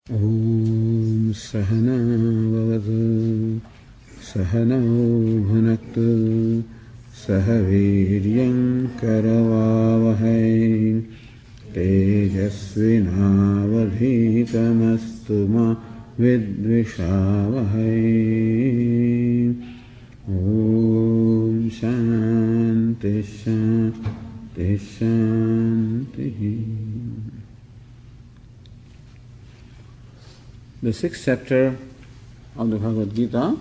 Om Sahana Vavatu Sahana Bhunaktu Sahaviryam Karavavahai Tejasvinavadhitamastu ma Vidvishavahai. Om Shanti Shanti Shanti. The sixth chapter of the Bhagavad Gītā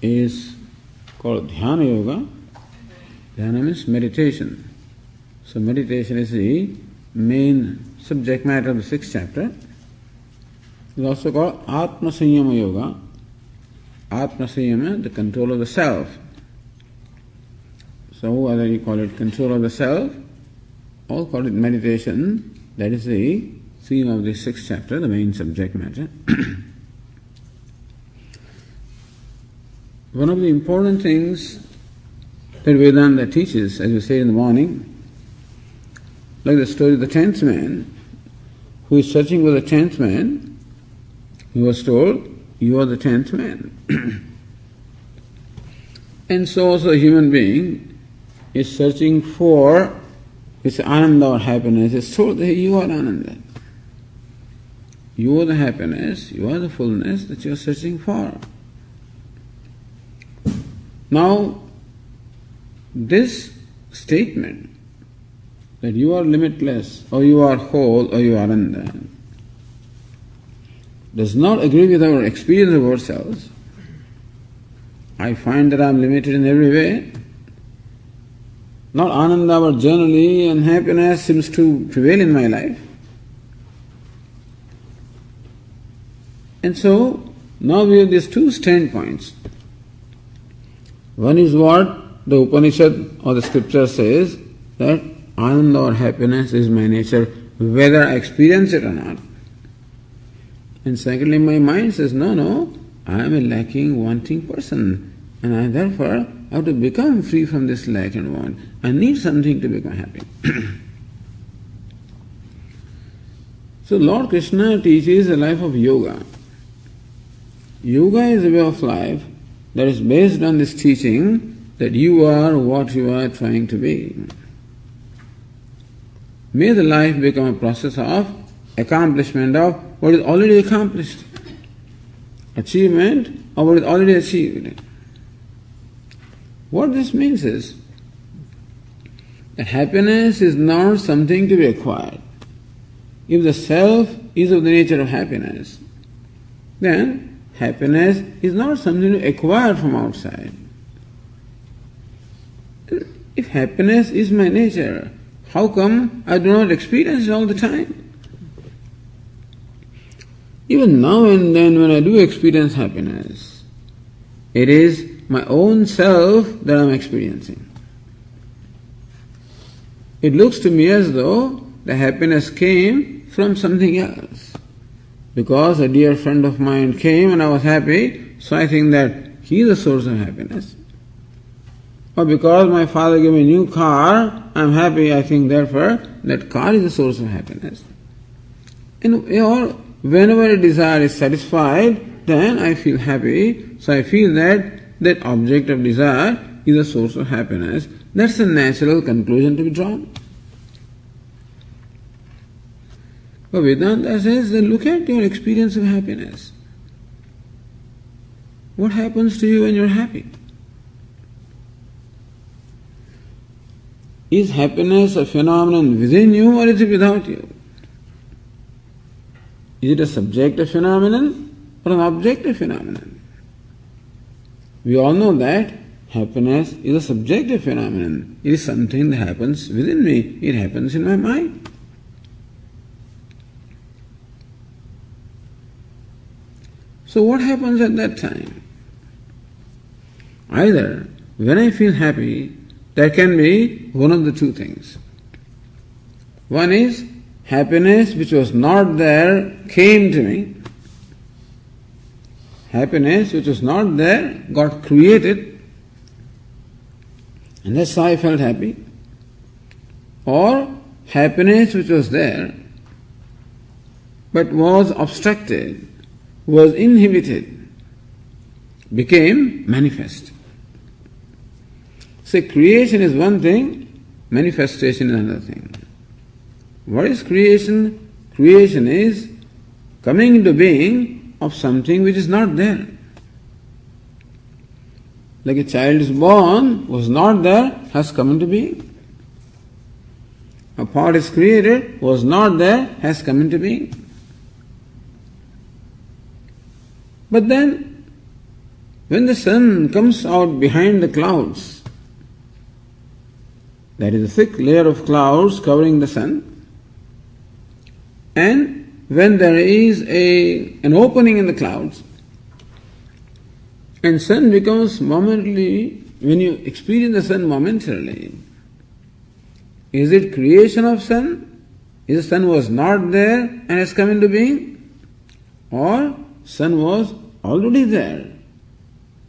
is called Dhyana Yoga. Dhyana means meditation. So meditation is the main subject matter of the sixth chapter. It is also called Atma Sanyama Yoga. Atma Sanyama, the control of the self. So whether you call it control of the self or call it meditation, that is the theme of the sixth chapter, the main subject matter. One of the important things that Vedanta teaches, as we say in the morning, like the story of the 10th man, who is searching for the 10th man, he was told, you are the 10th man. And so also a human being is searching for his ananda or happiness, is told that you are ananda. You are the happiness, you are the fullness that you are searching for. Now, this statement that you are limitless, or you are whole, or you are ananda, does not agree with our experience of ourselves. I find that I am limited in every way. Not ananda, but generally, and happiness seems to prevail in my life. And so, now we have these two standpoints. One is what the Upanishad or the scripture says, that ananda or happiness is my nature, whether I experience it or not. And secondly, my mind says, no, I am a lacking, wanting person, and I therefore have to become free from this lack and want. I need something to become happy. So Lord Krishna teaches a life of yoga. Yoga is a way of life that is based on this teaching that you are what you are trying to be. May the life become a process of accomplishment of what is already accomplished, achievement of what is already achieved. What this means is that happiness is not something to be acquired. If the self is of the nature of happiness, then happiness is not something to acquire from outside. If happiness is my nature, how come I do not experience it all the time? Even now and then when I do experience happiness, it is my own self that I am experiencing. It looks to me as though the happiness came from something else. Because a dear friend of mine came and I was happy, so I think that he is the source of happiness. Or because my father gave me a new car, I am happy, I think therefore that car is the source of happiness. And whenever a desire is satisfied, then I feel happy, so I feel that that object of desire is the source of happiness. That's a natural conclusion to be drawn. But Vedanta says that look at your experience of happiness. What happens to you when you're happy? Is happiness a phenomenon within you or is it without you? Is it a subjective phenomenon or an objective phenomenon? We all know that happiness is a subjective phenomenon. It is something that happens within me. It happens in my mind. So what happens at that time? Either when I feel happy, there can be one of the two things. One is happiness which was not there came to me. Happiness which was not there got created, and that's how I felt happy. Or happiness which was there but was obstructed, was inhibited, became manifest. So creation is one thing, manifestation is another thing. What is creation? Creation is coming into being of something which is not there. Like a child is born, was not there, has come into being. A pot is created, was not there, has come into being. But then, when the sun comes out behind the clouds, there is a thick layer of clouds covering the sun, and when there is an opening in the clouds, and sun becomes momentarily, when you experience the sun momentarily, is it creation of sun? Is the sun was not there and has come into being? Or sun was already there?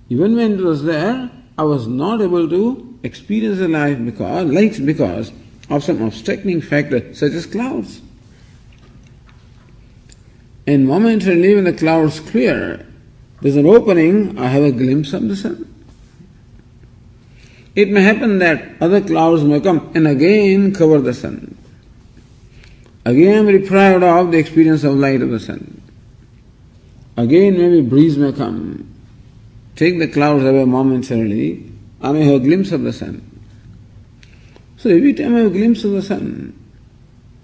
Even when it was there, I was not able to experience the life because of some obstructing factor such as clouds. And momentarily when the clouds clear, there's an opening, I have a glimpse of the sun. It may happen that other clouds may come and again cover the sun. Again I am deprived of the experience of light of the sun. Again maybe breeze may come, take the clouds away momentarily, I may have a glimpse of the sun. So every time I have a glimpse of the sun,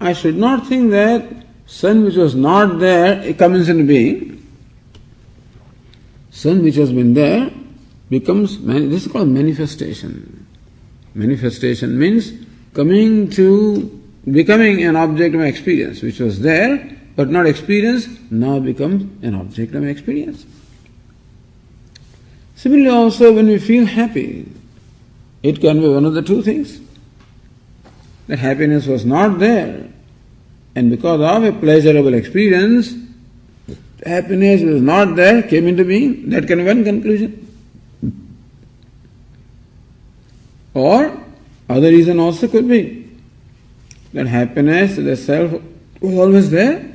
I should not think that sun which was not there, it comes into being. Sun which has been there becomes, this is called manifestation. Manifestation means becoming an object of my experience, which was there but not experienced, now becomes an object of my experience. Similarly also when we feel happy, it can be one of the two things. The happiness was not there, and because of a pleasurable experience, happiness was not there, came into being. That can be one conclusion. Or other reason also could be that happiness, the self, was always there,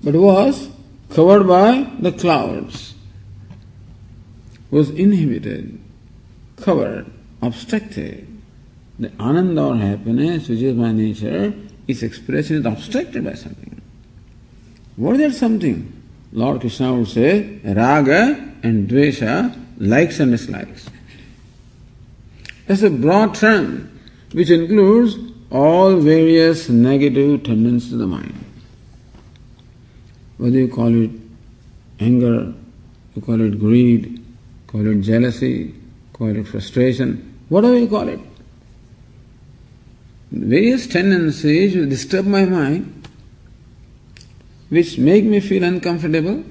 but was covered by the clouds, was inhibited, covered, obstructed. The ananda or happiness, which is my nature, its expression is obstructed by something. What is that something? Lord Krishna would say, raga and dvesha, likes and dislikes. That's a broad term which includes all various negative tendencies of the mind. Whether you call it anger, you call it greed, call it jealousy, call it frustration, whatever you call it. Various tendencies which disturb my mind, which make me feel uncomfortable,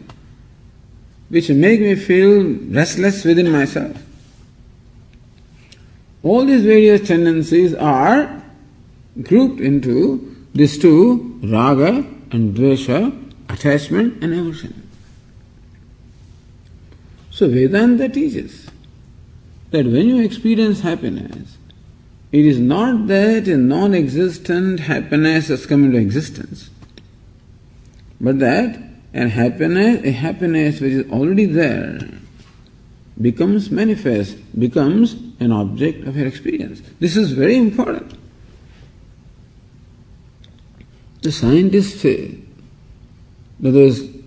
which make me feel restless within myself. All these various tendencies are grouped into these two, raga and dvesha, attachment and aversion. So Vedanta teaches that when you experience happiness, it is not that a non-existent happiness has come into existence, but that a happiness which is already there becomes manifest, becomes an object of your experience. This is very important. The scientists say that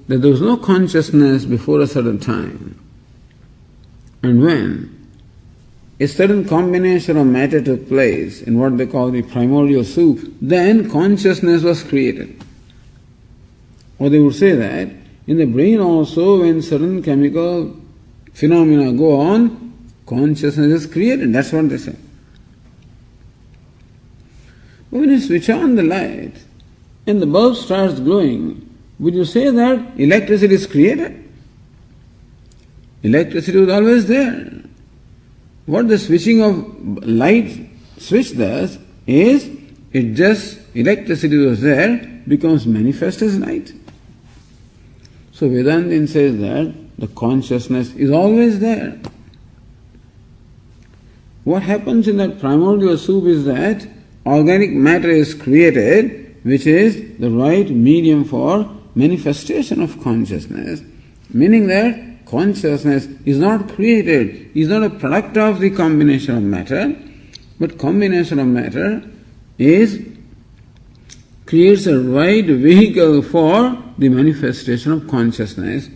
there was no consciousness before a certain time, and when a certain combination of matter took place in what they call the primordial soup, then consciousness was created. Or they would say that in the brain also, when certain chemical phenomena go on, consciousness is created. That's what they say. But when you switch on the light and the bulb starts glowing, would you say that electricity is created? Electricity was always there. What the switching of light switch does is, it just, electricity was there, becomes manifest as light. So Vedanta says that the consciousness is always there. What happens in that primordial soup is that organic matter is created which is the right medium for manifestation of consciousness, meaning that consciousness is not created, is not a product of the combination of matter, but combination of matter creates a right vehicle for the manifestation of consciousness.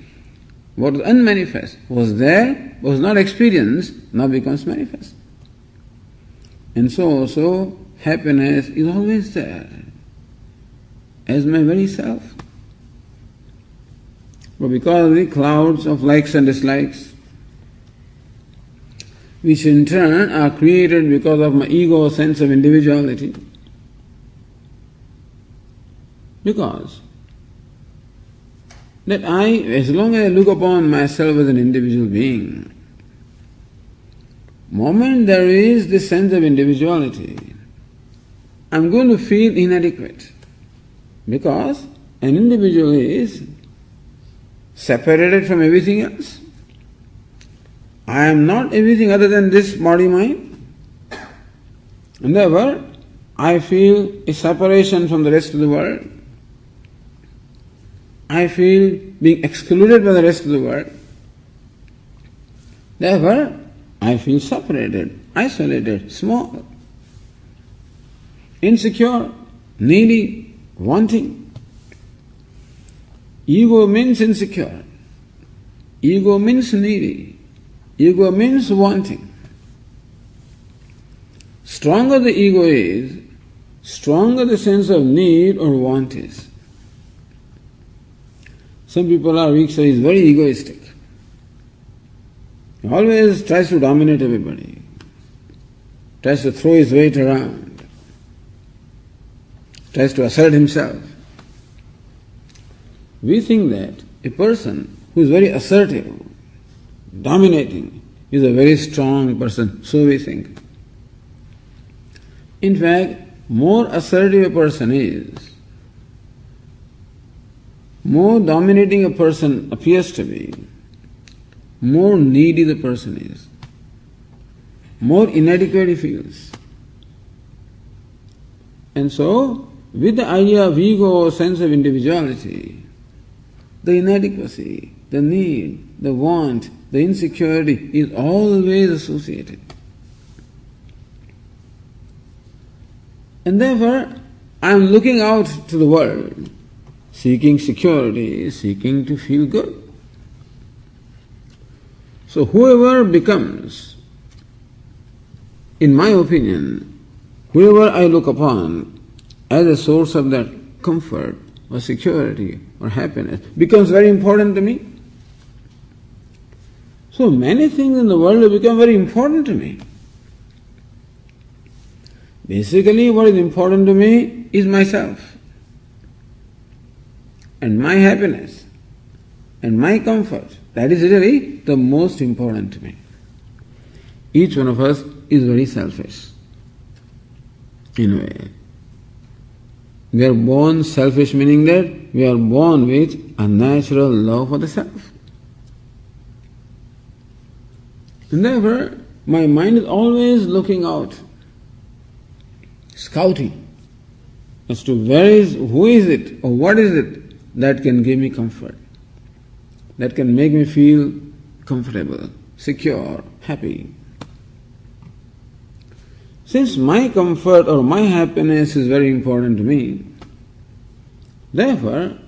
What was unmanifest was there, was not experienced, now becomes manifest. And so also happiness is always there, as my very self. But because of the clouds of likes and dislikes, which in turn are created because of my ego sense of individuality, because that as long as I look upon myself as an individual being, moment there is this sense of individuality, I'm going to feel inadequate, because an individual is separated from everything else. I am not everything other than this body-mind, and therefore I feel a separation from the rest of the world. I feel being excluded by the rest of the world. Therefore, I feel separated, isolated, small, insecure, needy, wanting. Ego means insecure. Ego means needy. Ego means wanting. Stronger the ego is, stronger the sense of need or want is. Some people are weak, so he is very egoistic. He always tries to dominate everybody, tries to throw his weight around, tries to assert himself. We think that a person who is very assertive, dominating, is a very strong person, so we think. In fact, more assertive a person is, more dominating a person appears to be, more needy the person is, more inadequate he feels. And so, with the idea of ego, sense of individuality, the inadequacy, the need, the want, the insecurity is always associated. And therefore, I am looking out to the world, seeking security, seeking to feel good. So whoever becomes, in my opinion, whoever I look upon as a source of that comfort or security or happiness becomes very important to me. So many things in the world have become very important to me. Basically, what is important to me is myself, and my happiness, and my comfort. That is really the most important to me. Each one of us is very selfish, in a way. We are born selfish, meaning that we are born with a natural love for the self. And therefore, my mind is always looking out, scouting as to who is it or what is it that can give me comfort, that can make me feel comfortable, secure, happy. Since my comfort or my happiness is very important to me, therefore,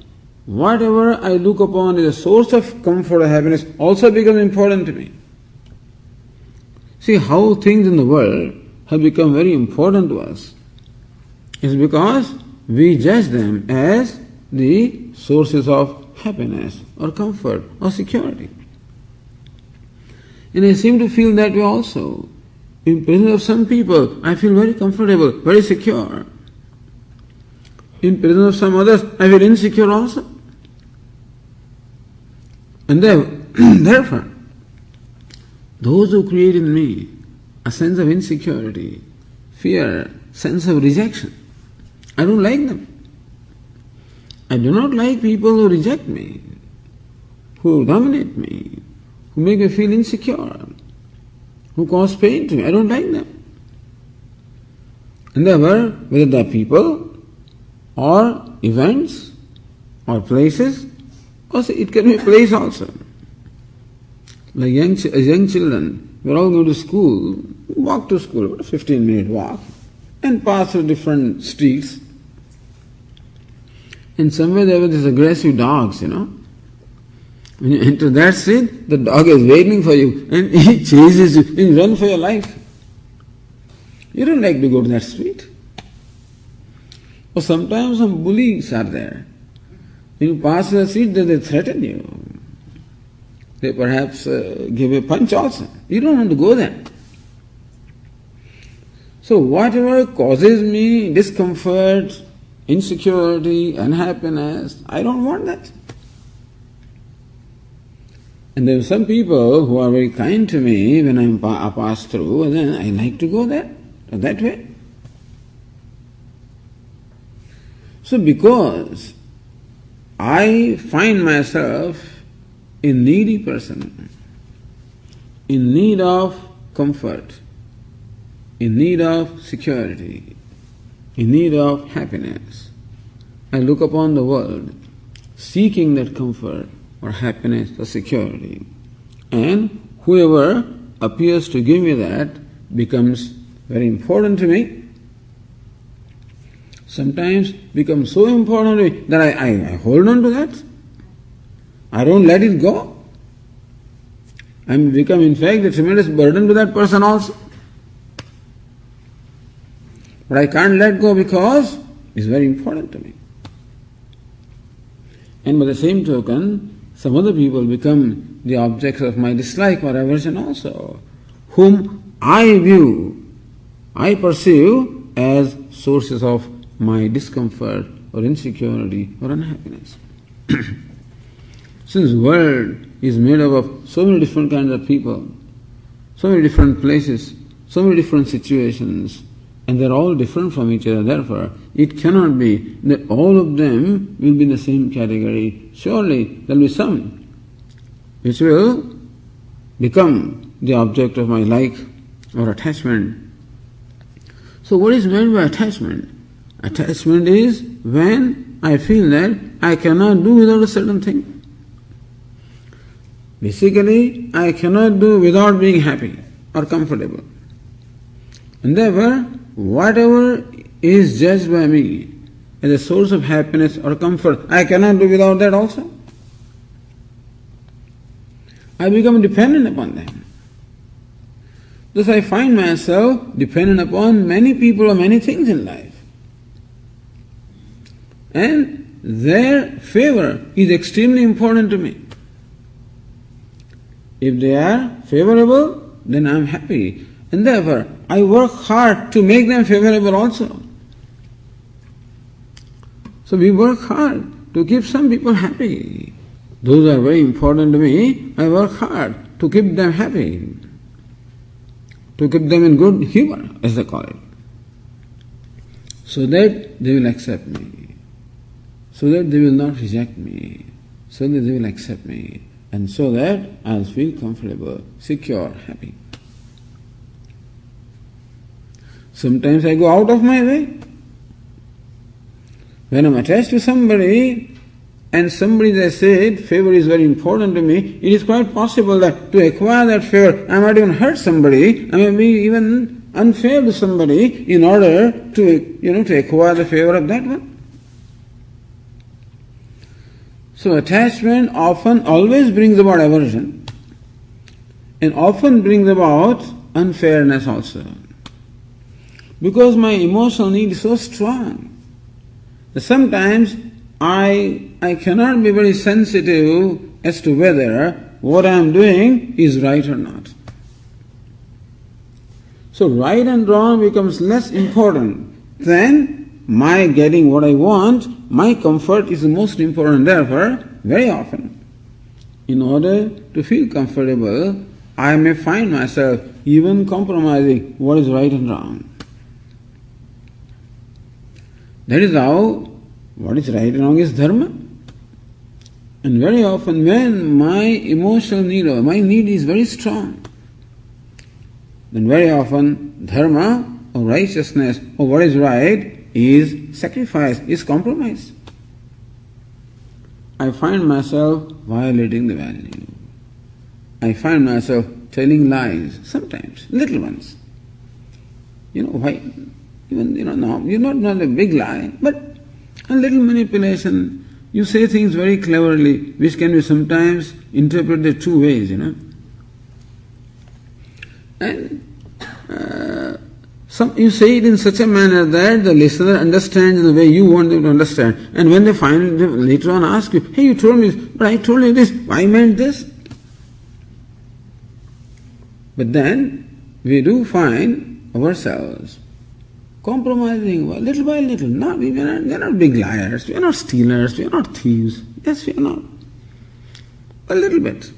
whatever I look upon as a source of comfort or happiness also becomes important to me. See, how things in the world have become very important to us is because we judge them as the sources of happiness or comfort or security. And I seem to feel that way also. In presence of some people, I feel very comfortable, very secure. In presence of some others, I feel insecure also. And therefore, those who create in me a sense of insecurity, fear, sense of rejection, I don't like them. I do not like people who reject me, who dominate me, who make me feel insecure, who cause pain to me. I don't like them. And therefore, whether they are people or events or places. Also, it can be a place also. Like young children, we're all going to school, walk to school, about a 15-minute walk, and pass through different streets. And somewhere there were these aggressive dogs, When you enter that street, the dog is waiting for you and he chases you and you run for your life. You don't like to go to that street. Or sometimes some bullies are there. When you pass the street, they threaten you. They perhaps give a punch also. You don't want to go there. So whatever causes me discomfort, insecurity, unhappiness, I don't want that. And there are some people who are very kind to me when I pass through, and then I like to go there, that way. So because I find myself a needy person, in need of comfort, in need of security, in need of happiness, I look upon the world seeking that comfort or happiness or security. And whoever appears to give me that becomes very important to me. Sometimes becomes so important to me that I hold on to that. I don't let it go. I become in fact a tremendous burden to that person also. But I can't let go because it's very important to me. And by the same token, some other people become the objects of my dislike or aversion also, whom I perceive as sources of my discomfort or insecurity or unhappiness. Since the world is made up of so many different kinds of people, so many different places, so many different situations, and they're all different from each other, therefore, it cannot be that all of them will be in the same category. Surely there will be some which will become the object of my like or attachment. So what is meant by attachment? Attachment is when I feel that I cannot do without a certain thing. Basically, I cannot do without being happy or comfortable. And therefore, whatever is judged by me as a source of happiness or comfort, I cannot do without that also. I become dependent upon them. Thus I find myself dependent upon many people or many things in life. And their favor is extremely important to me. If they are favorable, then I am happy. And therefore, I work hard to make them favorable also. So we work hard to keep some people happy. Those are very important to me. I work hard to keep them happy, to keep them in good humor, as they call it, so that they will accept me, so that they will not reject me, so that they will accept me, and so that I will feel comfortable, secure, happy. Sometimes I go out of my way. When I am attached to somebody, and somebody, they said, favor is very important to me, it is quite possible that to acquire that favor, I might even hurt somebody, I may be even unfair to somebody in order to acquire the favor of that one. So attachment always brings about aversion, and often brings about unfairness also. Because my emotional need is so strong, that sometimes I cannot be very sensitive as to whether what I am doing is right or not. So right and wrong becomes less important than my getting what I want. My comfort is the most important. Therefore, very often, in order to feel comfortable, I may find myself even compromising what is right and wrong. That is how what is right and wrong is dharma. And very often when my emotional need or my need is very strong, then very often dharma or righteousness or what is right is sacrifice, is compromise. I find myself violating the value. I find myself telling lies, sometimes, little ones. Why? Even, no, you're not a big lie, but a little manipulation. You say things very cleverly, which can be sometimes interpreted two ways, And you say it in such a manner that the listener understands in the way you want them to understand. And when they later on ask you, hey, you told me this, but I told you this, I meant this. But then we do find ourselves compromising little by little. We are not big liars, we are not stealers, we are not thieves. Yes, we are not. A little bit.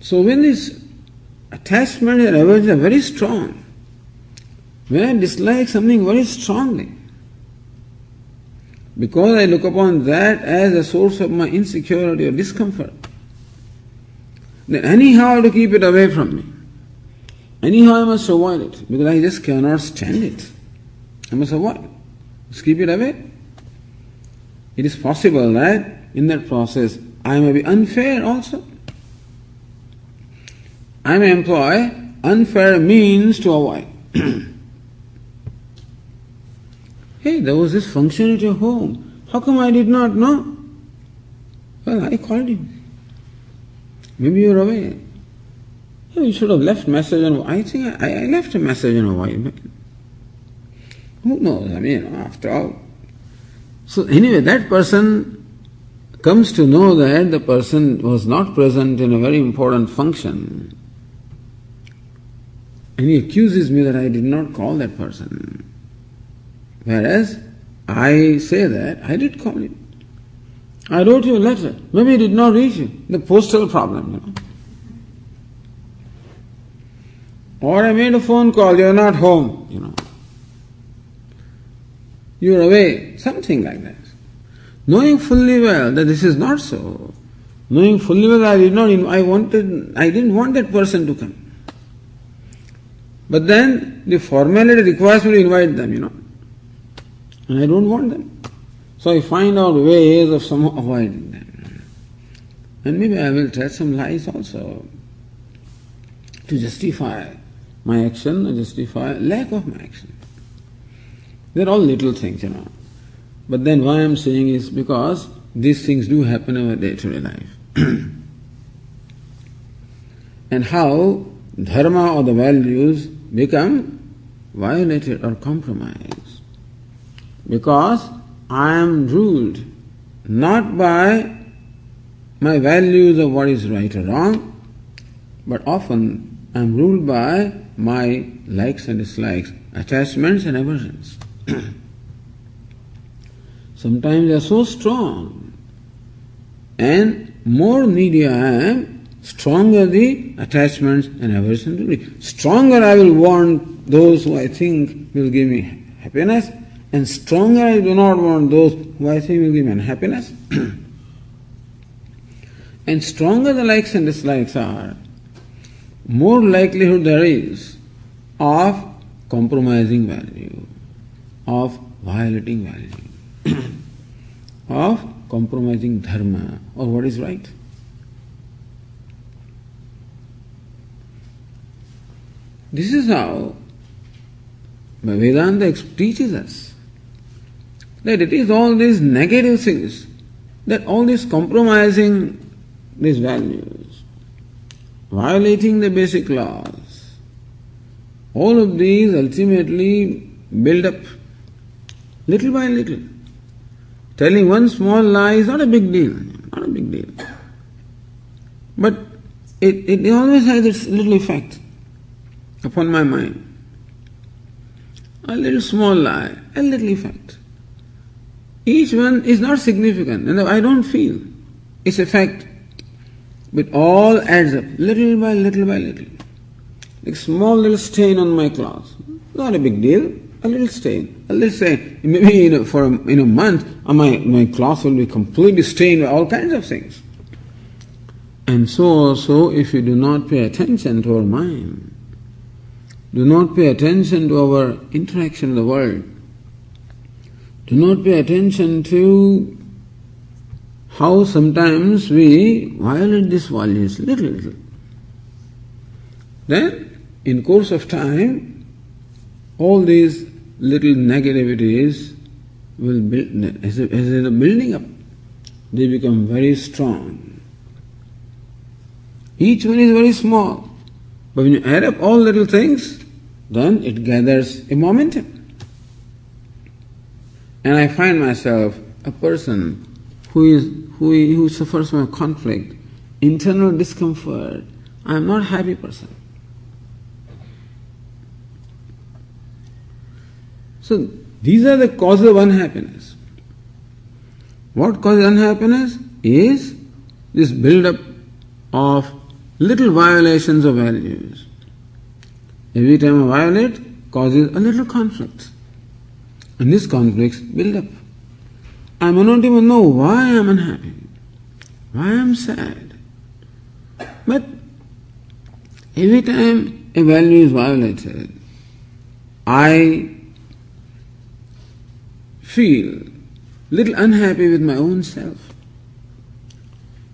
So when this attachment and aversion are very strong, when I dislike something very strongly, because I look upon that as a source of my insecurity or discomfort, then anyhow I have to keep it away from me. Anyhow I must avoid it, because I just cannot stand it. I must avoid it. Just keep it away. It is possible that in that process I may be unfair also. I may employ unfair means to avoid. Hey, there was this function at your home. How come I did not know? Well, I called you. Maybe you were away. You should have left message on. I think I left a message on a while. Who knows? After all. So anyway, that person comes to know that the person was not present in a very important function. And he accuses me that I did not call that person. Whereas I say that I did call you. I wrote you a letter. Maybe it did not reach you. The postal problem, Or I made a phone call, you're not home, You're away, something like that. Knowing fully well that this is not so. Knowing fully well I didn't want that person to come. But then the formality requires me to invite them, And I don't want them. So I find out ways of somehow avoiding them. And maybe I will tell some lies also to justify my action or justify lack of my action. They're all little things, But then why I'm saying is because these things do happen in our day-to-day life. And how dharma or the values become violated or compromised. Because I am ruled not by my values of what is right or wrong, but often I am ruled by my likes and dislikes, attachments and aversions. Sometimes they are so strong, and more needy I am, stronger the attachments and aversions will be. Stronger I will want those who I think will give me happiness, and stronger I do not want those who I think will give me unhappiness. And stronger the likes and dislikes are, more likelihood there is of compromising value, of violating value, of compromising dharma or what is right. This is how Vedanta teaches us that it is all these negative things, that all this compromising these values, violating the basic laws, all of these ultimately build up little by little. Telling one small lie is not a big deal, But it always has its little effect upon my mind. A little small lie, a little effect. Each one is not significant, and I don't feel its effect, but all adds up, little by little by little. Like small little stain on my clothes, not a big deal, a little stain. Maybe for a month, my cloth will be completely stained by all kinds of things. And so also, if we do not pay attention to our mind, Do not pay attention to our interaction with the world. Do not pay attention to how sometimes we violate these values little. Then, in course of time, all these little negativities will build, as they're building up, they become very strong. Each one is very small, but when you add up all little things, then it gathers a momentum. And I find myself a person who suffers from a conflict, internal discomfort. I am not a happy person. So these are the causes of unhappiness. What causes unhappiness is this build-up of little violations of values. Every time I violate, causes a little conflict. And these conflicts build up. I may not even know why I am unhappy, why I am sad. But every time a value is violated, I feel little unhappy with my own self.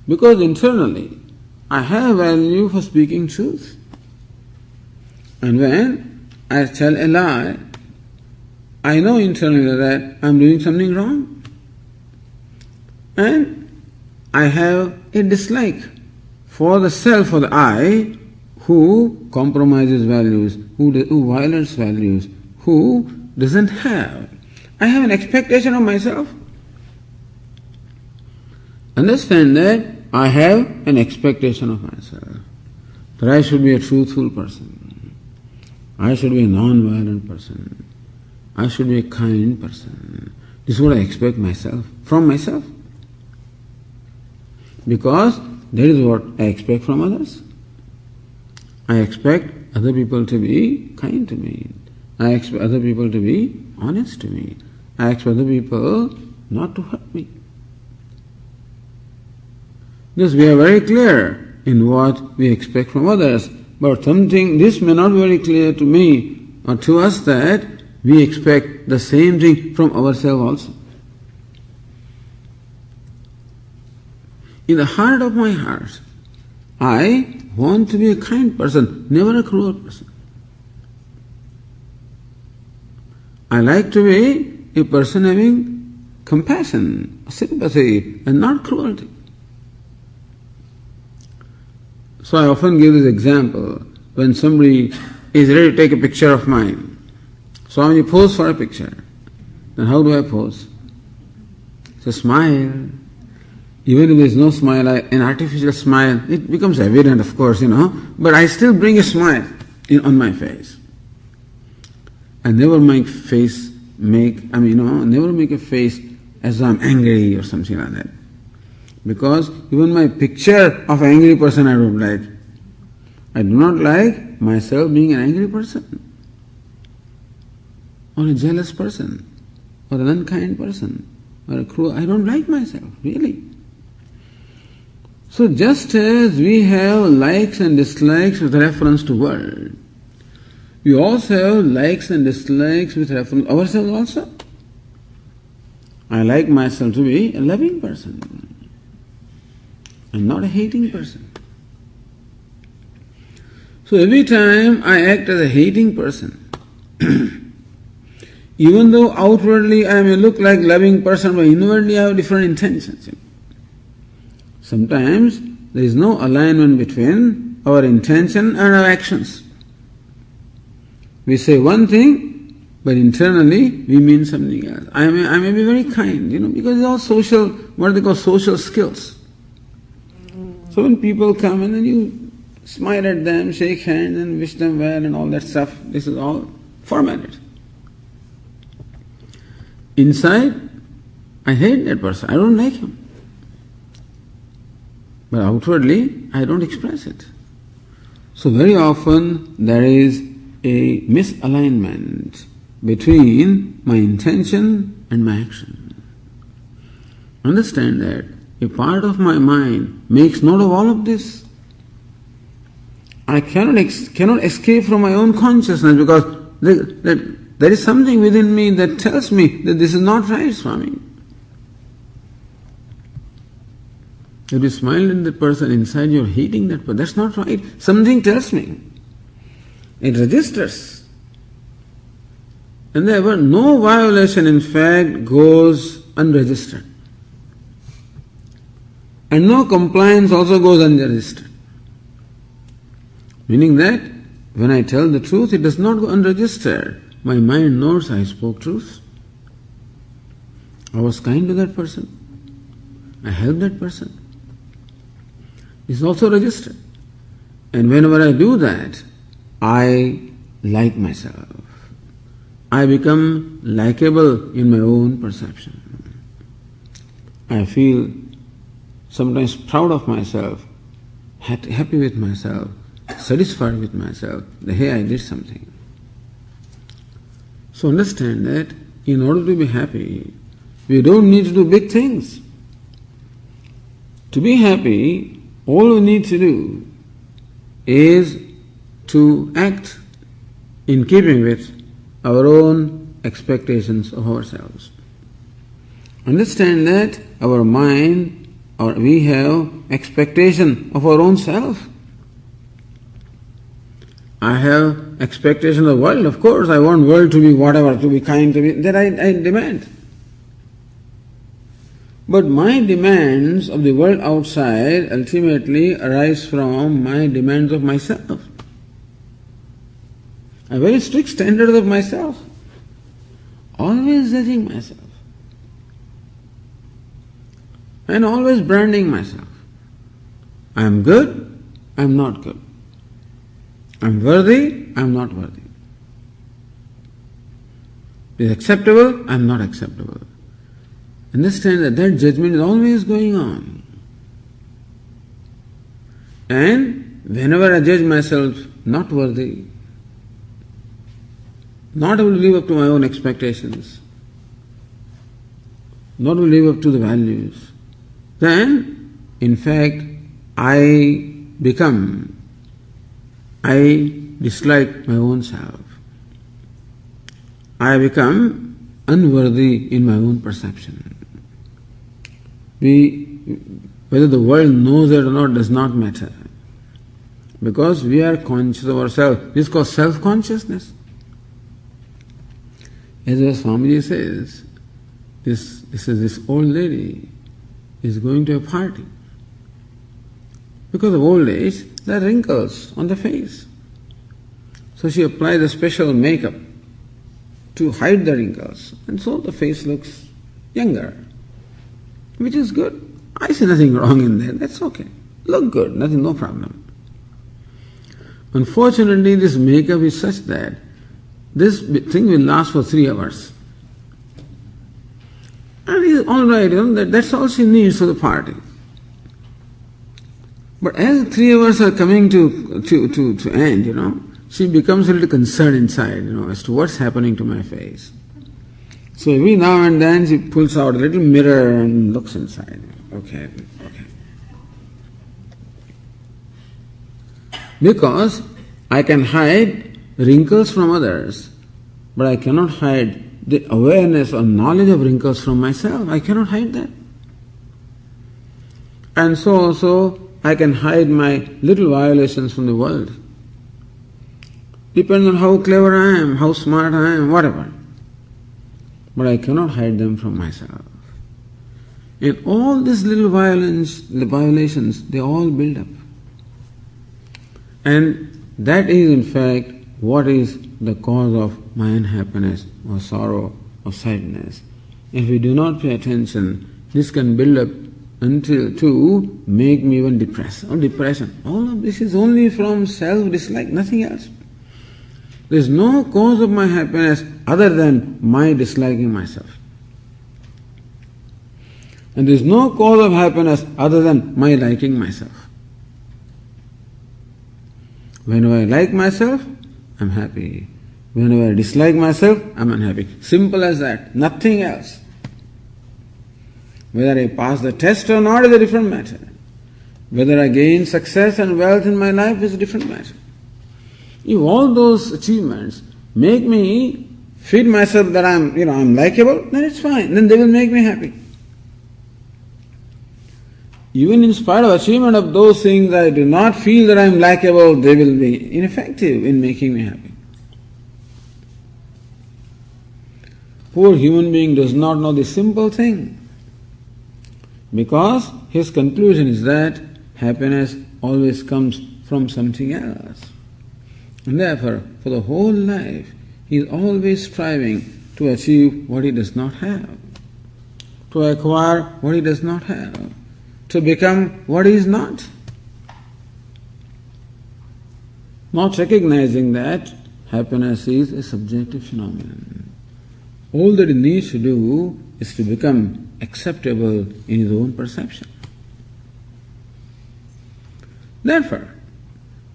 Because internally, I have value for speaking truth. And when I tell a lie, I know internally that I am doing something wrong. And I have a dislike for the self or the I who compromises values, who violates values, who doesn't have. I have an expectation of myself. Understand that I have an expectation of myself, that I should be a truthful person, I should be a non-violent person, I should be a kind person. This is what I expect myself, from myself. Because that is what I expect from others. I expect other people to be kind to me. I expect other people to be honest to me. I expect other people not to hurt me. Thus we are very clear in what we expect from others, but this may not be very clear to me or to us that we expect the same thing from ourselves also. In the heart of my heart, I want to be a kind person, never a cruel person. I like to be a person having compassion, sympathy, and not cruelty. So I often give this example when somebody is ready to take a picture of mine. So when you pose for a picture, then how do I pose? So smile. Even if there is no smile, an artificial smile, it becomes evident, of course, but I still bring a smile on my face. I never make never make a face as though I'm angry or something like that. Because even my picture of an angry person I don't like. I do not like myself being an angry person, or a jealous person, or an unkind person, or a cruel. I don't like myself, really. So just as we have likes and dislikes with reference to world, we also have likes and dislikes with reference to ourselves also. I like myself to be a loving person and not a hating person. So every time I act as a hating person, even though outwardly I may look like a loving person, but inwardly I have different intentions. Sometimes there is no alignment between our intention and our actions. We say one thing, but internally we mean something else. I may be very kind, because it's all social, what they call social skills. So when people come and then you smile at them, shake hands and wish them well and all that stuff, this is all formatted. Inside, I hate that person, I don't like him. But outwardly, I don't express it. So very often there is a misalignment between my intention and my action. Understand that a part of my mind makes note of all of this. I cannot escape from my own consciousness because there is something within me that tells me that this is not right, Swami. If you smile at the person inside, you're hating that person. That's not right. Something tells me. It registers. And therefore, no violation, in fact, goes unregistered. And no compliance also goes unregistered. Meaning that when I tell the truth, it does not go unregistered. My mind knows I spoke truth. I was kind to that person. I helped that person. It's also registered. And whenever I do that, I like myself. I become likable in my own perception. I feel sometimes proud of myself, happy with myself, satisfied with myself, that hey, I did something. So understand that in order to be happy, we don't need to do big things. To be happy, all we need to do is to act in keeping with our own expectations of ourselves. Understand that our mind, we have expectation of our own self. I have expectation of the world, of course. I want world to be whatever, to be kind, to be that I demand. But my demands of the world outside ultimately arise from my demands of myself. A very strict standard of myself. Always judging myself. And always branding myself. I am good, I am not good. I am worthy, I am not worthy. It is acceptable, I am not acceptable. Understand that judgment is always going on. And whenever I judge myself not worthy, not able to live up to my own expectations, not able to live up to the values, then in fact I dislike my own self. I become unworthy in my own perception. Whether the world knows it or not does not matter. Because we are conscious of ourselves. This is called self-consciousness. As Swamiji says, this old lady is going to a party. Because of old age, there are wrinkles on the face. So she applies a special makeup to hide the wrinkles. And so the face looks younger. Which is good. I see nothing wrong in that. That's okay. Look good. Nothing, no problem. Unfortunately, this makeup is such that this thing will last for 3 hours. And it's all right, that's all she needs for the party. But as the 3 hours are coming to end, she becomes a little concerned inside, as to what's happening to my face. So every now and then she pulls out a little mirror and looks inside. Okay. Because I can hide wrinkles from others, but I cannot hide the awareness or knowledge of wrinkles from myself. I cannot hide that. And so also I can hide my little violations from the world. Depends on how clever I am, how smart I am, whatever. But I cannot hide them from myself. And all these little violations, they all build up. And that is in fact what is the cause of my unhappiness or sorrow or sadness. If we do not pay attention, this can build up until to make me even depressed or depression. All of this is only from self-dislike, nothing else. There is no cause of my happiness other than my disliking myself. And there is no cause of happiness other than my liking myself. Whenever I like myself, I'm happy. Whenever I dislike myself, I'm unhappy. Simple as that, nothing else. Whether I pass the test or not is a different matter. Whether I gain success and wealth in my life is a different matter. If all those achievements make me feel myself that I'm likable, then it's fine. Then they will make me happy. Even in spite of achievement of those things, I do not feel that I am likable, they will be ineffective in making me happy. Poor human being does not know this simple thing, because his conclusion is that happiness always comes from something else. And therefore, for the whole life, he is always striving to achieve what he does not have, to acquire what he does not have, to become what he is not. Not recognizing that happiness is a subjective phenomenon. All that he needs to do is to become acceptable in his own perception. Therefore,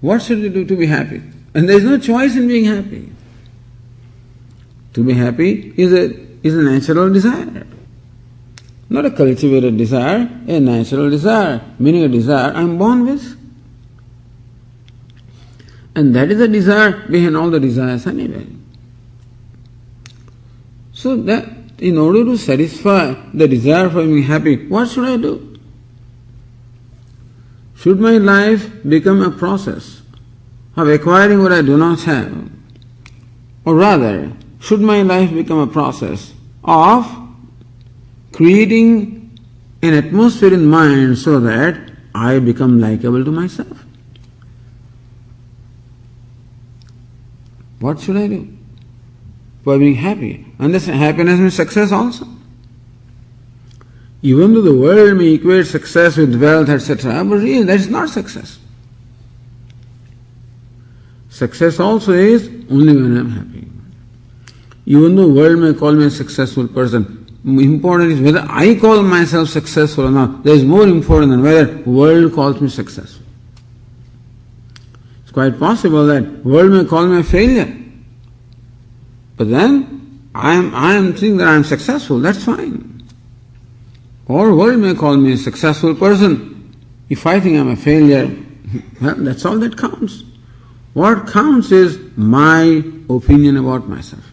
what should we do to be happy? And there is no choice in being happy. To be happy is a natural desire. Not a cultivated desire, a natural desire, meaning a desire I am born with. And that is the desire behind all the desires anyway. So that in order to satisfy the desire for being happy, what should I do? Should my life become a process of acquiring what I do not have? Or rather, should my life become a process of creating an atmosphere in mind so that I become likable to myself? What should I do for being happy? And this happiness means success also. Even though the world may equate success with wealth, etc., but really that is not success. Success also is only when I am happy. Even though the world may call me a successful person, important is whether I call myself successful or not. That is more important than whether the world calls me successful. It's quite possible that the world may call me a failure, but then I am thinking that I am successful, that's fine. Or the world may call me a successful person. If I think I am a failure, well, that's all that counts. What counts is my opinion about myself.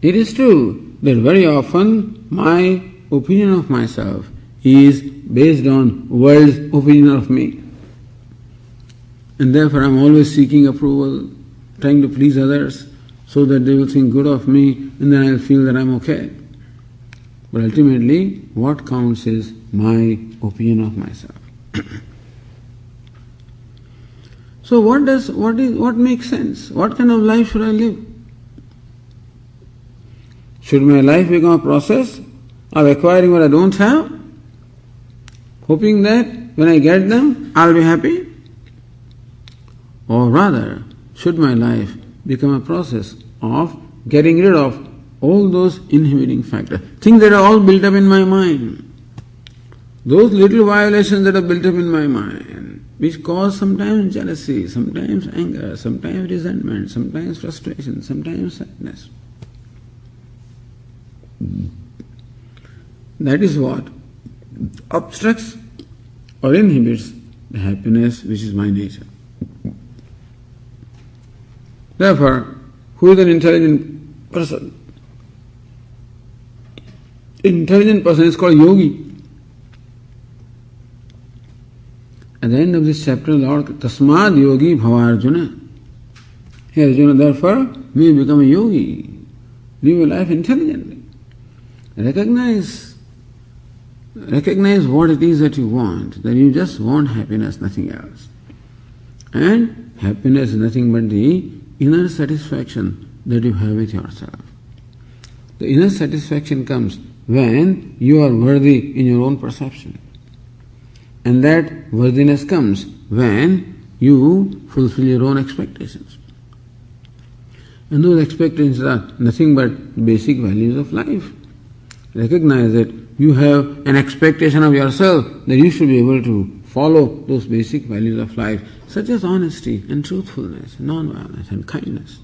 It is true that very often my opinion of myself is based on world's opinion of me. And therefore I am always seeking approval, trying to please others so that they will think good of me, and then I will feel that I am okay. But ultimately, what counts is my opinion of myself. So what makes sense? What kind of life should I live? Should my life become a process of acquiring what I don't have, hoping that when I get them, I'll be happy? Or rather, should my life become a process of getting rid of all those inhibiting factors, things that are all built up in my mind, those little violations that are built up in my mind, which cause sometimes jealousy, sometimes anger, sometimes resentment, sometimes frustration, sometimes sadness. That is what obstructs or inhibits the happiness which is my nature. Therefore, who is an intelligent person? Intelligent person is called yogi. At the end of this chapter, Lord, Tasmad yogi bhava Arjuna. Hey Arjuna, therefore, may become a yogi. Live your life intelligently. Recognize what it is that you want, that you just want happiness, nothing else. And happiness is nothing but the inner satisfaction that you have with yourself. The inner satisfaction comes when you are worthy in your own perception. And that worthiness comes when you fulfill your own expectations. And those expectations are nothing but basic values of life. Recognize that you have an expectation of yourself that you should be able to follow those basic values of life, such as honesty and truthfulness, non-violence and kindness.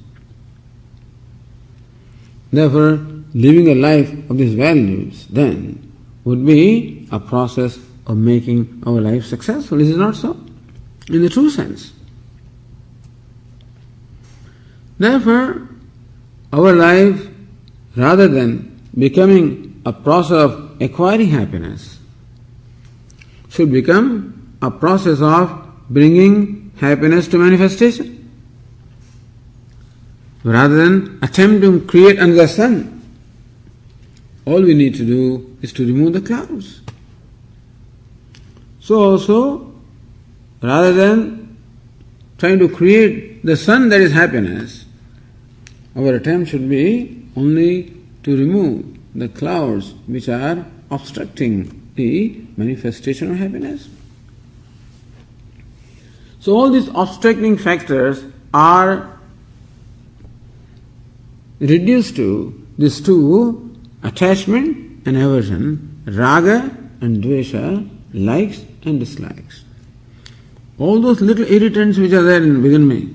Therefore, living a life of these values then would be a process of making our life successful. Is it not so? In the true sense. Therefore, our life, rather than becoming a process of acquiring happiness, should become a process of bringing happiness to manifestation. Rather than attempt to create another sun, all we need to do is to remove the clouds. So also, rather than trying to create the sun that is happiness, our attempt should be only to remove the clouds which are obstructing the manifestation of happiness. So all these obstructing factors are reduced to these two: attachment and aversion, raga and dvesha, likes and dislikes. All those little irritants which are there within me,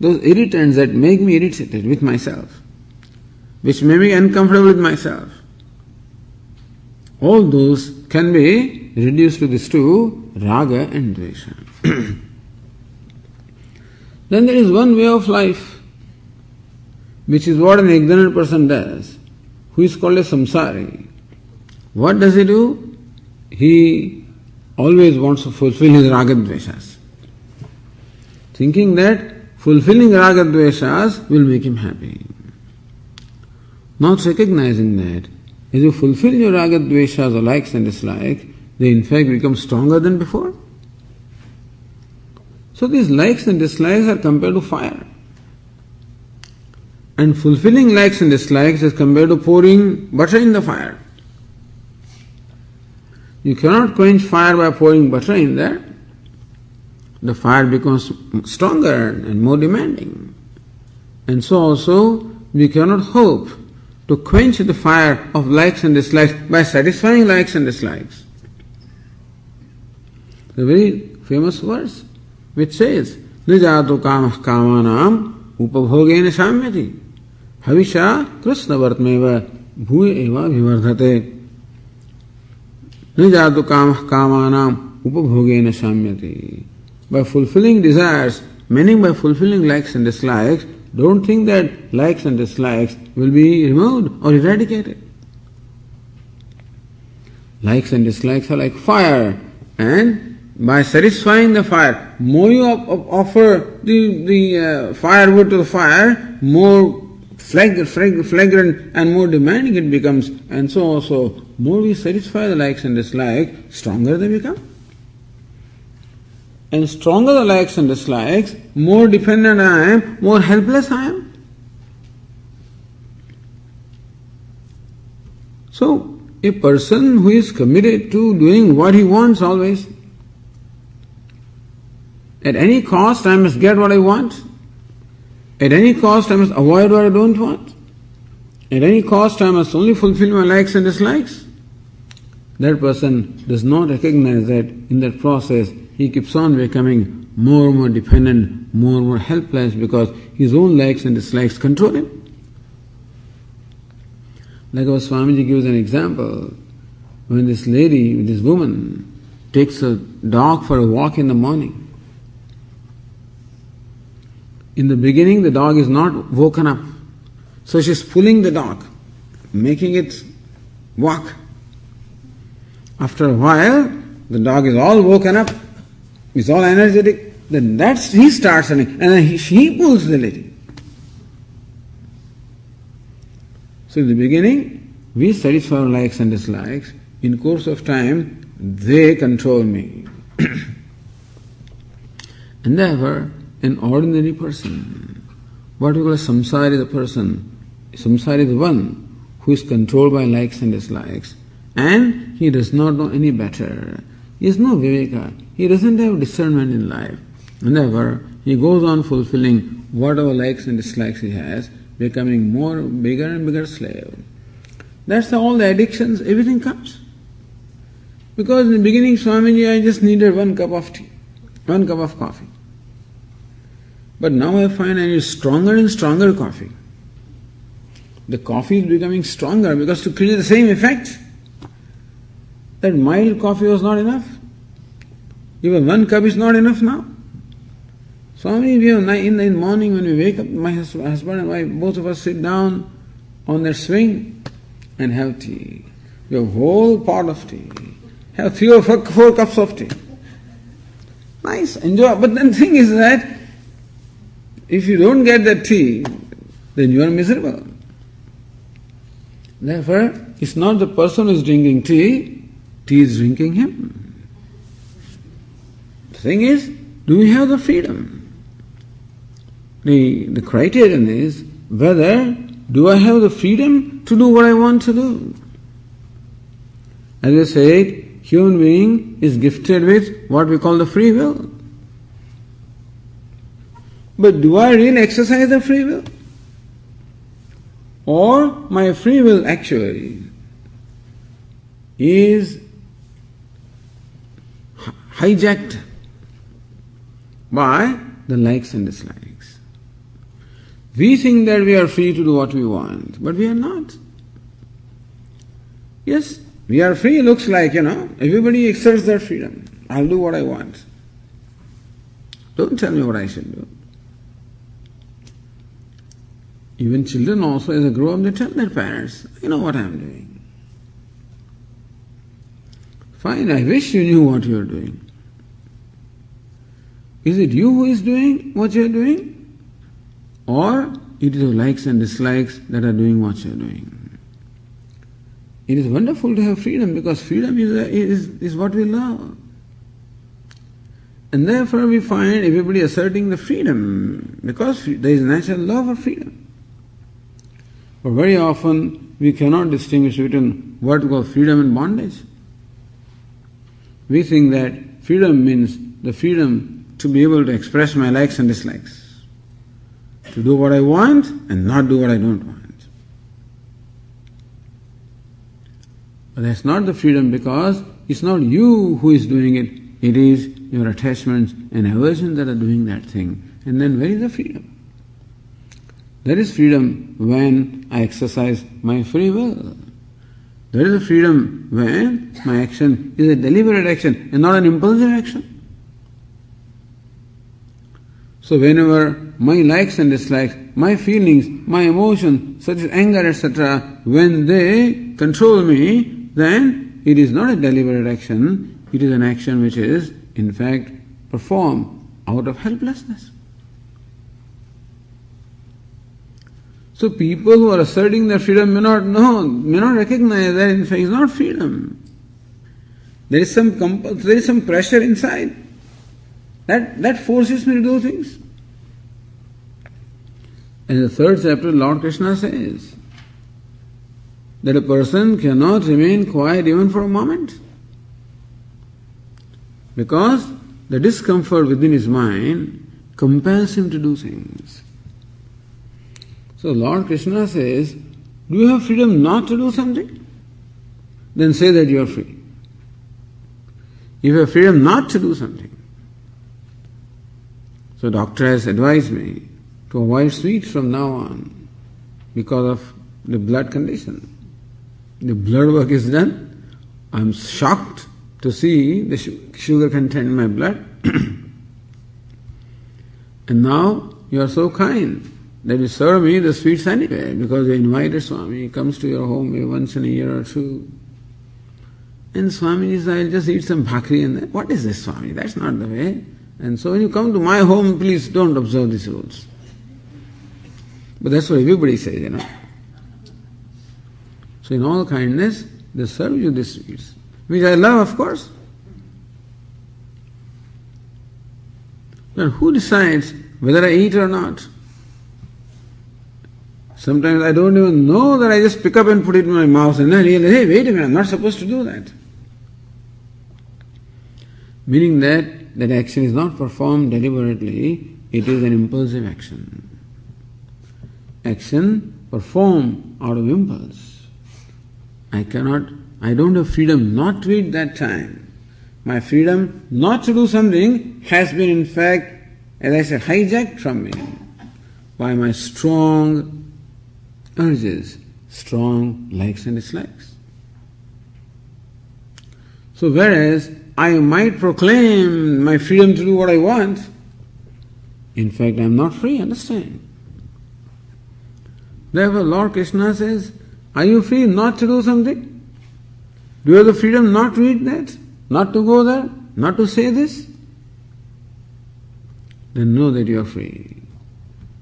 those irritants that make me irritated with myself, which make me uncomfortable with myself, all those can be reduced to these two: raga and dvesha. Then there is one way of life, which is what an ignorant person does, who is called a samsari. What does he do? He always wants to fulfill his raga dveshas, thinking that fulfilling raga dveshas will make him happy. Not recognizing that as you fulfill your raga dveshas or likes and dislikes, they in fact become stronger than before. So these likes and dislikes are compared to fire. And fulfilling likes and dislikes is compared to pouring butter in the fire. You cannot quench fire by pouring butter in there. The fire becomes stronger and more demanding. And so also, we cannot hope to quench the fire of likes and dislikes by satisfying likes and dislikes. The very famous verse which says, Nijatu kamah kamanam upabhogena shamyati havisha krishna vartmeva bhuya eva vivardhate. Nijatu kamah kamanam upabhogena shamyati. By fulfilling desires, meaning by fulfilling likes and dislikes, don't think that likes and dislikes will be removed or eradicated. Likes and dislikes are like fire, and by satisfying the fire, more you offer the firewood to the fire, more flagrant and more demanding it becomes, and so also more we satisfy the likes and dislikes, stronger they become. And stronger the likes and dislikes, more dependent I am, more helpless I am. So, a person who is committed to doing what he wants always, at any cost I must get what I want, at any cost I must avoid what I don't want, at any cost I must only fulfill my likes and dislikes, that person does not recognize that in that process he keeps on becoming more and more dependent, more and more helpless, because his own likes and dislikes control him. Like our Swamiji gives an example, when this lady, this woman, takes a dog for a walk in the morning. In the beginning, the dog is not woken up, so she's pulling the dog, making it walk. After a while, the dog is all woken up, is all energetic, then he starts running, and then she pulls the lady. So in the beginning, we satisfy our likes and dislikes. In course of time, they control me. And therefore, an ordinary person, what we call a samsari, the person, samsari, the one who is controlled by likes and dislikes, and he does not know any better. He has no viveka. He doesn't have discernment in life. And therefore, he goes on fulfilling whatever likes and dislikes he has, becoming bigger and bigger slave. That's how all the addictions, everything comes. Because in the beginning, Swamiji, I just needed 1 cup of tea, 1 cup of coffee. But now I find I need stronger and stronger coffee. The coffee is becoming stronger because to create the same effect, that mild coffee was not enough. Even 1 cup is not enough now. Swami, we have in the morning when we wake up, my husband and wife, both of us sit down on their swing and have tea. We have a whole pot of tea. Have 3 or 4 cups of tea. Nice, enjoy. But then the thing is that if you don't get that tea, then you are miserable. Therefore, it's not the person who is drinking tea is drinking him. The thing is, do we have the freedom? The criterion is whether do I have the freedom to do what I want to do. As I said, human being is gifted with what we call the free will. But do I really exercise the free will? Or my free will actually is hijacked by the likes and dislikes. We think that we are free to do what we want, but we are not. Yes, we are free, looks like, everybody exerts their freedom. I'll do what I want. Don't tell me what I should do. Even children also, as they grow up, they tell their parents, I know what I'm doing. Fine, I wish you knew what you're doing. Is it you who is doing what you're doing? Or it is your likes and dislikes that are doing what you're doing? It is wonderful to have freedom because freedom is what we love. And therefore we find everybody asserting the freedom because there is natural love of freedom. But very often we cannot distinguish between what we call freedom and bondage. We think that freedom means the freedom to be able to express my likes and dislikes, to do what I want and not do what I don't want. But that's not the freedom because it's not you who is doing it, it is your attachments and aversions that are doing that thing. And then where is the freedom? There is freedom when I exercise my free will. There is a freedom when my action is a deliberate action and not an impulsive action. So whenever my likes and dislikes, my feelings, my emotions, such as anger, etc., when they control me, then it is not a deliberate action, it is an action which is, in fact, performed out of helplessness. So people who are asserting their freedom may not recognize that in fact it's not freedom. There is some pressure inside that forces me to do things. In the 3rd chapter, Lord Krishna says that a person cannot remain quiet even for a moment because the discomfort within his mind compels him to do things. So Lord Krishna says, do you have freedom not to do something? Then say that you are free. If you have freedom not to do something. So doctor has advised me to avoid sweets from now on because of the blood condition. The blood work is done. I'm shocked to see the sugar content in my blood. And now you are so kind that you serve me the sweets anyway, because you invited Swami, he comes to your home maybe once in a year or two. And Swami says, I'll just eat some bhakri and that. What is this, Swami? That's not the way. And so when you come to my home, please don't observe these rules. But that's what everybody says, So in all kindness, they serve you these sweets, which I love, of course. But who decides whether I eat or not? Sometimes I don't even know that I just pick up and put it in my mouth and I realize, hey, wait a minute, I'm not supposed to do that. Meaning that action is not performed deliberately, it is an impulsive action. Action performed out of impulse. I don't have freedom not to eat that time. My freedom not to do something has been in fact, as I said, hijacked from me by my strong urges, strong likes and dislikes. So whereas I might proclaim my freedom to do what I want, In fact, I am not free, understand? Therefore, Lord Krishna says, are you free not to do something? Do you have the freedom not to eat that? Not to go there? Not to say this? Then know that you are free.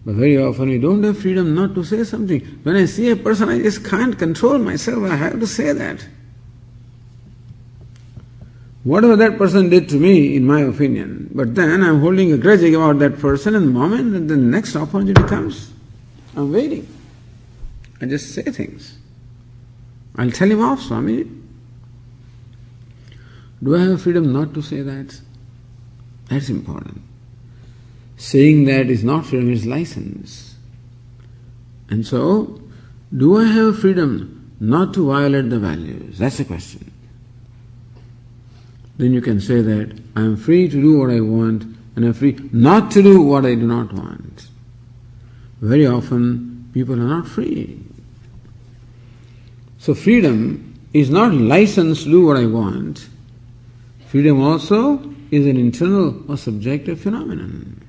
But very often we don't have freedom not to say something. When I see a person, I just can't control myself. I have to say that. Whatever that person did to me, in my opinion, but then I'm holding a grudge about that person, and the moment that the next opportunity comes, I'm waiting. I just say things. I'll tell him off, Swami. Do I have freedom not to say that? That's important. Saying that is not freedom, it's license. And so, do I have freedom not to violate the values? That's the question. Then you can say that I am free to do what I want and I am free not to do what I do not want. Very often, people are not free. So freedom is not license to do what I want. Freedom also is an internal or subjective phenomenon.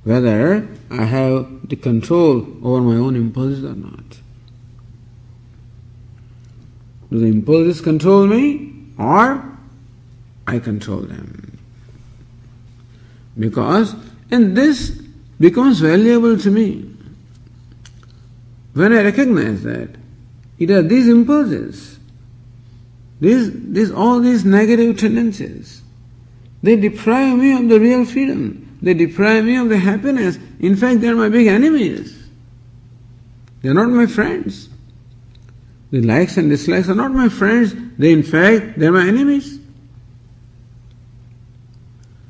Whether I have the control over my own impulses or not. Do the impulses control me or I control them? Because, and this becomes valuable to me when I recognize that it are these impulses, all these negative tendencies, they deprive me of the real freedom. They deprive me of the happiness. In fact, they are my big enemies. They are not my friends. The likes and dislikes are not my friends. They are my enemies.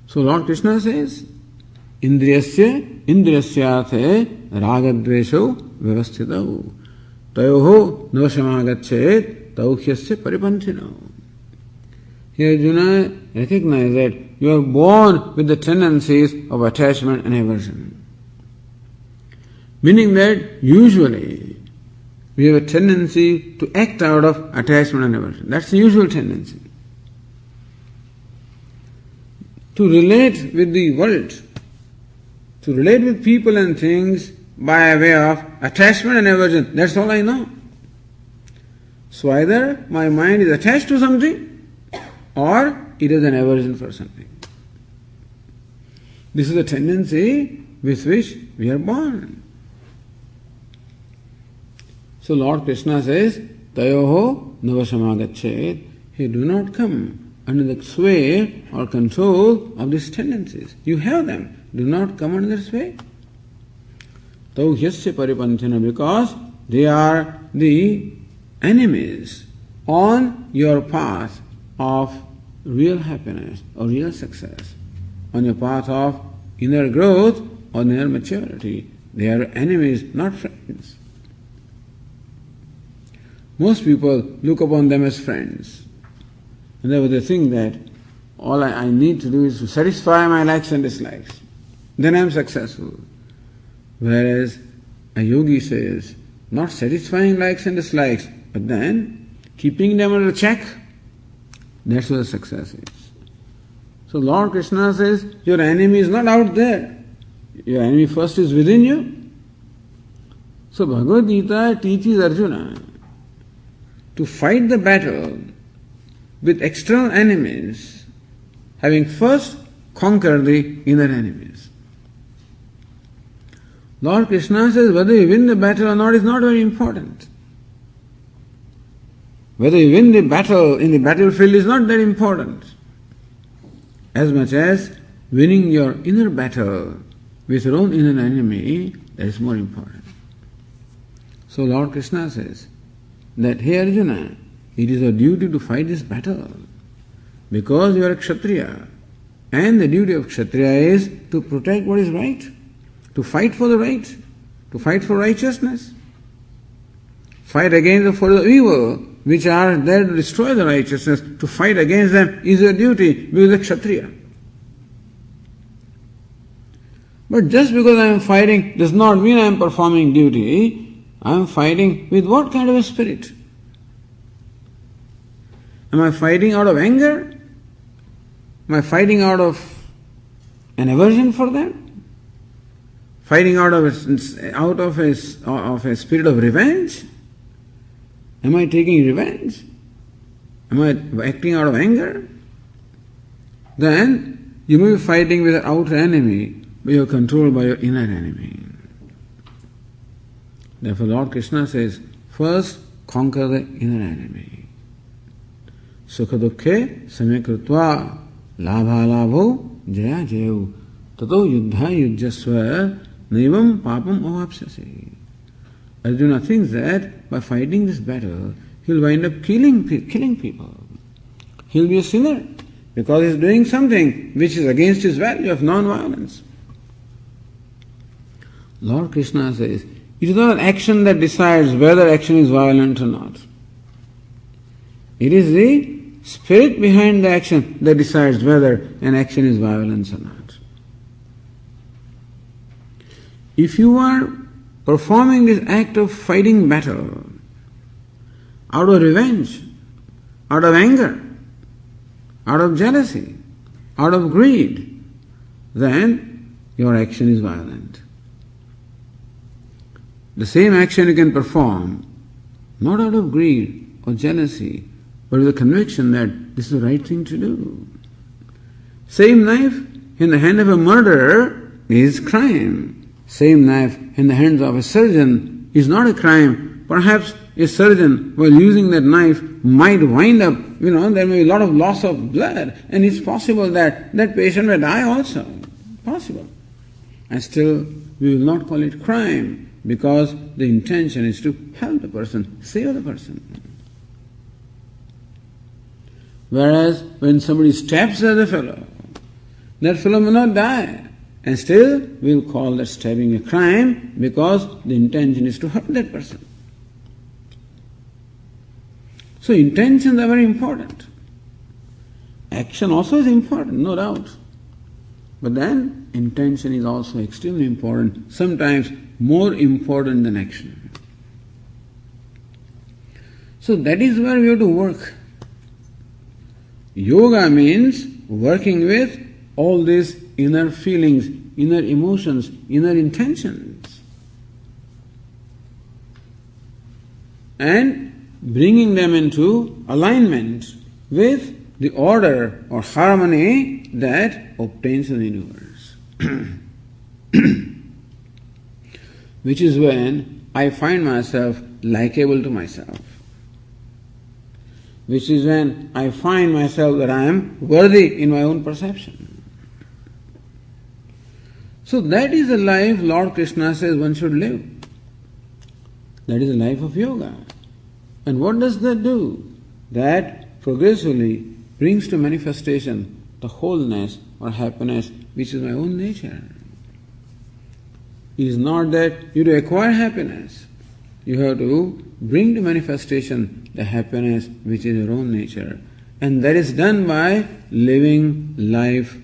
So Lord Krishna says, Indriyasya indriyasyathe ragadvesho vyavasthitau tayoho navashamagachet tauhyasya paripantino. Here Arjuna recognize that you are born with the tendencies of attachment and aversion. Meaning that usually we have a tendency to act out of attachment and aversion. That's the usual tendency. To relate with the world, to relate with people and things by way of attachment and aversion, that's all I know. So either my mind is attached to something or it is an aversion for something. This is a tendency with which we are born. So Lord Krishna says, Tayoho navashamagachet. He do not come under the sway or control of these tendencies. You have them. Do not come under their sway. Tauhyasya paripanthina, because they are the enemies on your path of real happiness or real success, on your path of inner growth or inner maturity. They are enemies, not friends. Most people look upon them as friends. And therefore they think that all I need to do is to satisfy my likes and dislikes. Then I am successful. Whereas a yogi says, not satisfying likes and dislikes, but then keeping them under check, that's what the success is. So Lord Krishna says, your enemy is not out there. Your enemy first is within you. So Bhagavad Gītā teaches Arjuna to fight the battle with external enemies, having first conquered the inner enemies. Lord Krishna says whether you win the battle or not is not very important. Whether you win the battle in the battlefield is not that important, as much as winning your inner battle with your own inner enemy, that is more important. So Lord Krishna says that, hey Arjuna, it is your duty to fight this battle because you are a Kshatriya, and the duty of Kshatriya is to protect what is right, to fight for the right, to fight for righteousness, fight against the forces of evil which are there to destroy the righteousness. To fight against them is your duty because a Kshatriya. But just because I am fighting does not mean I am performing duty. I am fighting with what kind of a spirit? Am I fighting out of anger? Am I fighting out of an aversion for them? fighting out of a spirit of revenge? Am I taking revenge? Am I acting out of anger? Then you may be fighting with an outer enemy, but you are controlled by your inner enemy. Therefore Lord Krishna says, first conquer the inner enemy. Sukha dukkhe samekrutva labha labho jaya jayu tato yuddha yujjasva naivam papam avapsasi. Arjuna thinks that by fighting this battle, he'll wind up killing people. He'll be a sinner because he's doing something which is against his value of non-violence. Lord Krishna says, it is not action that decides whether action is violent or not. It is the spirit behind the action that decides whether an action is violence or not. If you are performing this act of fighting battle out of revenge, out of anger, out of jealousy, out of greed, then your action is violent. The same action you can perform not out of greed or jealousy, but with the conviction that this is the right thing to do. Same knife in the hand of a murderer is crime. Same knife in the hands of a surgeon is not a crime. Perhaps a surgeon, while using that knife, might wind up, there may be a lot of loss of blood, and it's possible that that patient may die also. Possible. And still, we will not call it crime, because the intention is to help the person, save the person. Whereas when somebody stabs at the fellow, that fellow may not die, and still we will call that stabbing a crime because the intention is to hurt that person. So intentions are very important. Action also is important, no doubt. But then intention is also extremely important, sometimes more important than action. So that is where we have to work. Yoga means working with all these inner feelings, inner emotions, inner intentions, and bringing them into alignment with the order or harmony that obtains in the universe. Which is when I find myself likable to myself. Which is when I find myself that I am worthy in my own perception. So that is the life Lord Krishna says one should live. That is the life of yoga. And what does that do? That progressively brings to manifestation the wholeness or happiness which is my own nature. It is not that you have to acquire happiness. You have to bring to manifestation the happiness which is your own nature. And that is done by living life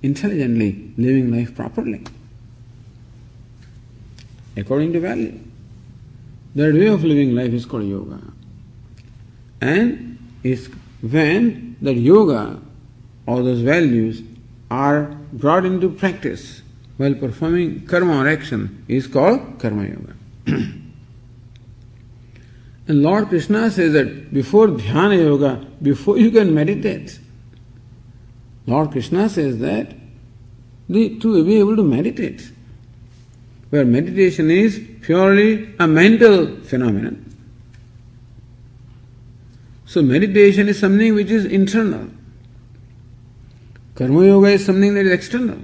intelligently, living life properly, according to value. That way of living life is called yoga. And it's when that yoga, all those values, are brought into practice while performing karma or action, is called karma yoga. And Lord Krishna says that before dhyana yoga, before you can meditate, Lord Krishna says that to be able to meditate, where meditation is purely a mental phenomenon. So meditation is something which is internal. Karma yoga is something that is external.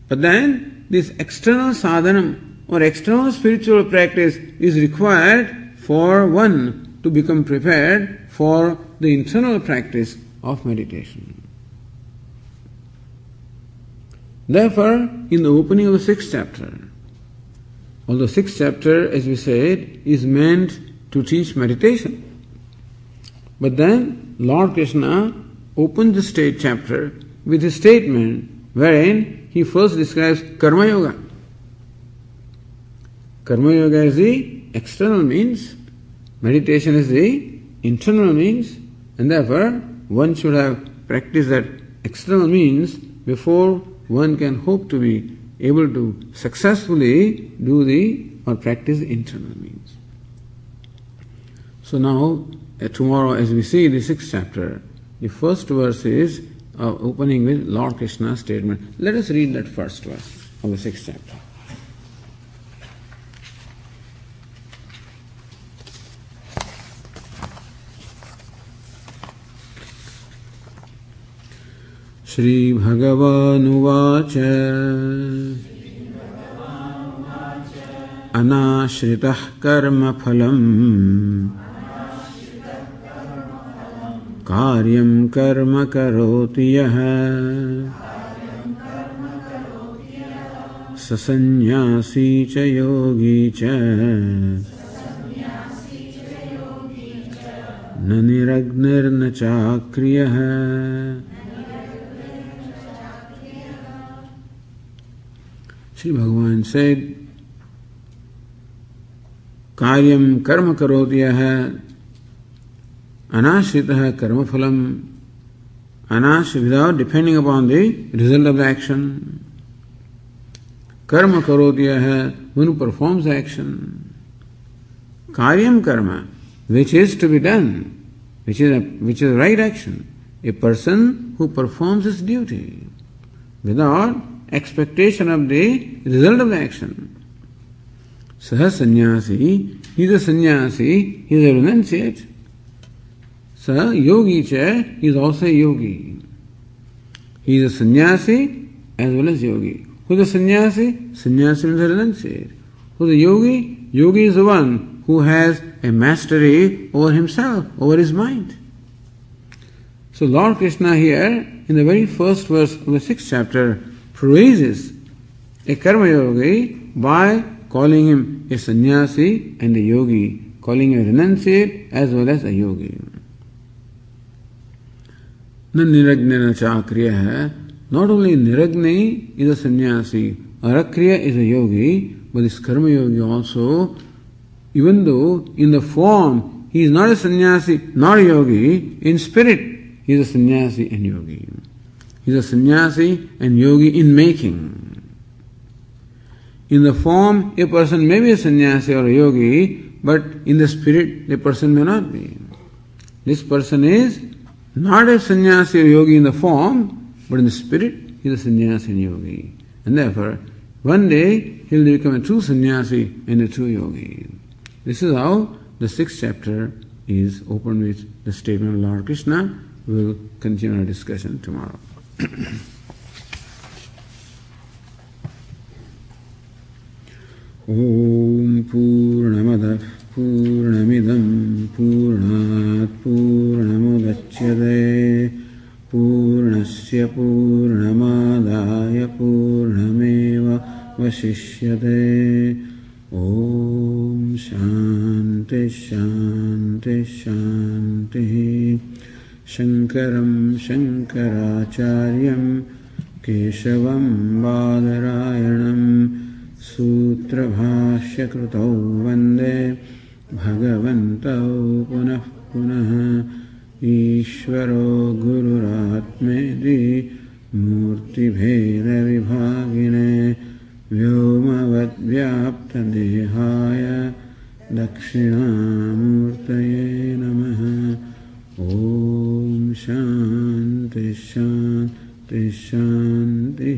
But then this external sadhanam or external spiritual practice is required for one to become prepared for the internal practice of meditation. Therefore, in the opening of the 6th chapter, although 6th chapter, as we said, is meant to teach meditation, but then Lord Krishna opened the state chapter with a statement wherein he first describes karma yoga. Karma yoga is the external means, meditation is the internal means, and therefore one should have practiced that external means before one can hope to be able to successfully do or practice the internal means. So now, tomorrow as we see the 6th chapter, the first verse is opening with Lord Krishna's statement. Let us read that first verse of the 6th chapter. श्रीभगवानुवाच अनाश्रितः कर्मफलम् कार्यं कर्म करोति यः स सन्न्यासी च योगी च न निरग्निर्न चाक्रियः. Sri Bhagavan said, Karyam karma karotiyaha anashritaha karma phalam. Without depending upon the result of the action. Karma karotiyaha, one who performs the action. Karyam karma, which is to be done, which is right action. A person who performs his duty without expectation of the result of the action. Saha sannyasi, he is a sannyasi, he is a renunciate. Saha yogi cha, he is also a yogi. He is a sannyasi as well as yogi. Who is a sannyasi? Sannyasi means a renunciate. Who is a yogi? Yogi is the one who has a mastery over himself, over his mind. So Lord Krishna here, in the very first verse of the 6th chapter, praises a karma yogi by calling him a sannyasi and a yogi, calling him a renunciate as well as a yogi. Na niragna na chakriya. Not only niragni is a sannyasi, arakriya is a yogi, but this karma yogi also, even though in the form he is not a sannyasi, not a yogi, in spirit he is a sannyasi and yogi. He is a sannyasi and yogi in making. In the form, a person may be a sannyasi or a yogi, but in the spirit, a person may not be. This person is not a sannyasi or yogi in the form, but in the spirit, he is a sannyasi and yogi. And therefore, one day, he will become a true sannyasi and a true yogi. This is how the 6th chapter is opened with the statement of Lord Krishna. We will continue our discussion tomorrow. Om Purnamadav Purnamidam Purnat Purnamudachyate Purnasya Purnamadaya Purnameva Vasishyate. Om Shanti Shanti Shanti. Shankaram Shankaracharyam Keshavam Badarayanam Sutra Bhashya Krutau Vande Bhagavantau Punah Punah Ishvaro Gururatmedi Murti Bheda Vibhagine Vyomavat Vyapta Dehaya Dakshinamurtaye Namaha. Om Shanti Shanti Shanti.